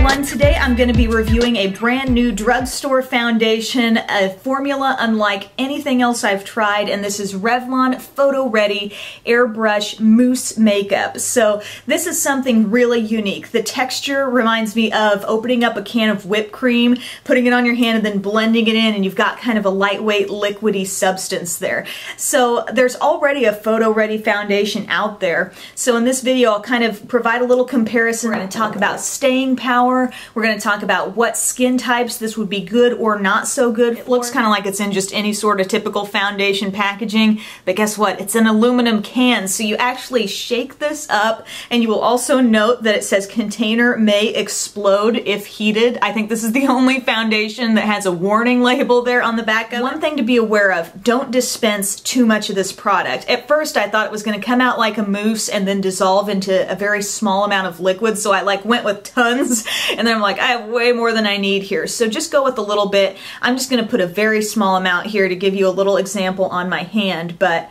everyone. Today I'm going to be reviewing a brand new drugstore foundation, a formula unlike anything else I've tried, and this is Revlon PhotoReady Airbrush Mousse Makeup. So this is something really unique. The texture reminds me of opening up a can of whipped cream, putting it on your hand and then blending it in, and you've got kind of a lightweight liquidy substance there. So there's already a PhotoReady foundation out there. So in this video I'll kind of provide a little comparison. We're going to talk about staying power. We're going to talk about what skin types this would be good or not so good. It looks kind of like it's in just any sort of typical foundation packaging, but guess what? It's an aluminum can, so you actually shake this up, and you will also note that it says container may explode if heated. I think this is the only foundation that has a warning label there on the back of it. One thing to be aware of, don't dispense too much of this product. At first I thought it was going to come out like a mousse and then dissolve into a very small amount of liquid, so I went with tons, and then I'm like, I have way more than I need here. So just go with a little bit. I'm just going to put a very small amount here to give you a little example on my hand, but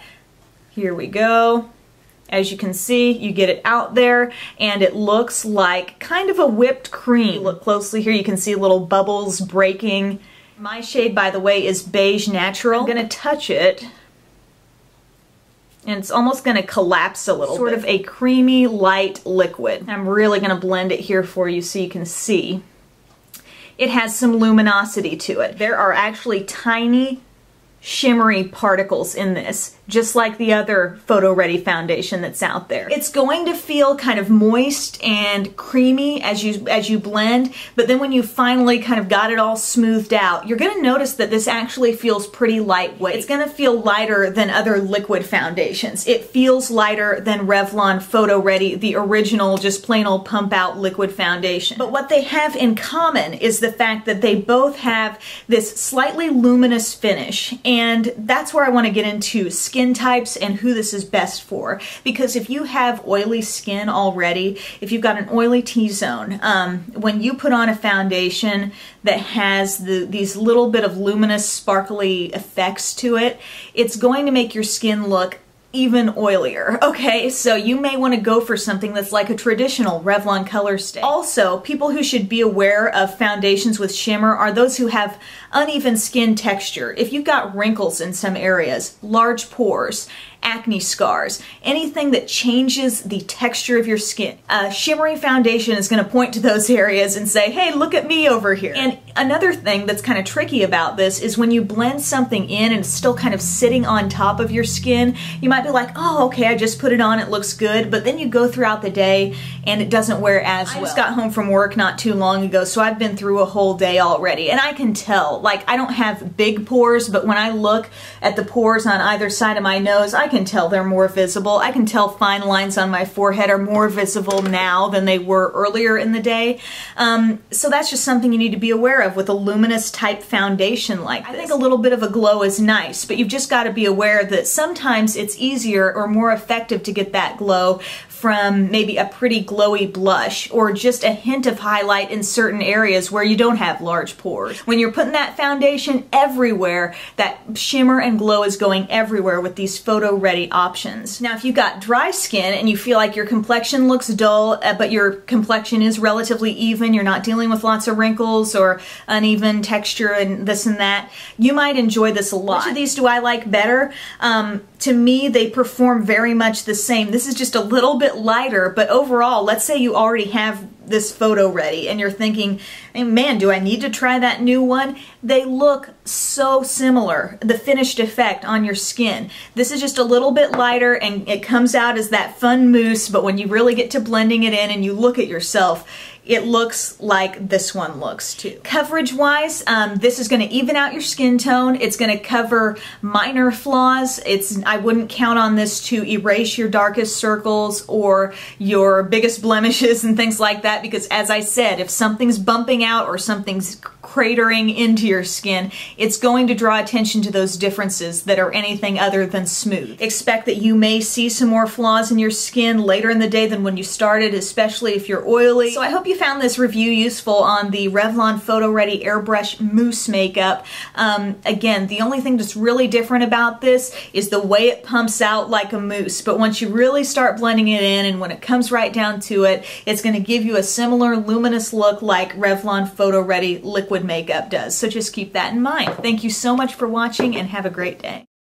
here we go. As you can see, you get it out there, and it looks like kind of a whipped cream. If you look closely here, you can see little bubbles breaking. My shade, by the way, is Beige Natural. I'm going to touch it, and it's almost going to collapse a little bit. Sort of a creamy, light liquid. I'm really going to blend it here for you so you can see. It has some luminosity to it. There are actually tiny, shimmery particles in this, just like the other PhotoReady foundation that's out there. It's going to feel kind of moist and creamy as you blend, but then when you finally kind of got it all smoothed out, you're going to notice that this actually feels pretty lightweight. It's going to feel lighter than other liquid foundations. It feels lighter than Revlon PhotoReady, the original just plain old pump out liquid foundation. But what they have in common is the fact that they both have this slightly luminous finish, and that's where I want to get into skin types and who this is best for. Because if you have oily skin already, if you've got an oily T-zone, when you put on a foundation that has these little bit of luminous sparkly effects to it, it's going to make your skin look even oilier. Okay, so you may want to go for something that's like a traditional Revlon Colorstay. Also, people who should be aware of foundations with shimmer are those who have uneven skin texture. If you've got wrinkles in some areas, large pores, acne scars, anything that changes the texture of your skin, a shimmery foundation is going to point to those areas and say, hey, look at me over here. And another thing that's kind of tricky about this is when you blend something in and it's still kind of sitting on top of your skin, you might be like, oh, okay, I just put it on, it looks good, but then you go throughout the day and it doesn't wear as well. I just got home from work not too long ago, so I've been through a whole day already, and I can tell, like, I don't have big pores, but when I look at the pores on either side of my nose, I can tell they're more visible. I can tell fine lines on my forehead are more visible now than they were earlier in the day. So that's just something you need to be aware of with a luminous type foundation like this. I think a little bit of a glow is nice, but you've just got to be aware that sometimes it's easier or more effective to get that glow from maybe a pretty glowy blush or just a hint of highlight in certain areas where you don't have large pores. When you're putting that foundation everywhere, that shimmer and glow is going everywhere with these PhotoReady options. Now, if you've got dry skin and you feel like your complexion looks dull, but your complexion is relatively even, you're not dealing with lots of wrinkles or uneven texture and this and that, you might enjoy this a lot. Which of these do I like better? To me, they perform very much the same. This is just a little bit lighter, but overall, let's say you already have this PhotoReady and you're thinking, hey, man, do I need to try that new one? They look so similar, the finished effect on your skin. This is just a little bit lighter and it comes out as that fun mousse, but when you really get to blending it in and you look at yourself, it looks like this one looks too. Coverage wise, this is going to even out your skin tone. It's going to cover minor flaws. I wouldn't count on this to erase your darkest circles or your biggest blemishes and things like that, because as I said, if something's bumping out or something's cratering into your skin, it's going to draw attention to those differences that are anything other than smooth. Expect that you may see some more flaws in your skin later in the day than when you started, especially if you're oily. So I hope you found this review useful on the Revlon PhotoReady Airbrush Mousse makeup. Again, the only thing that's really different about this is the way it pumps out like a mousse, but once you really start blending it in and when it comes right down to it, it's going to give you a similar luminous look like Revlon PhotoReady liquid makeup does. So just keep that in mind. Thank you so much for watching and have a great day.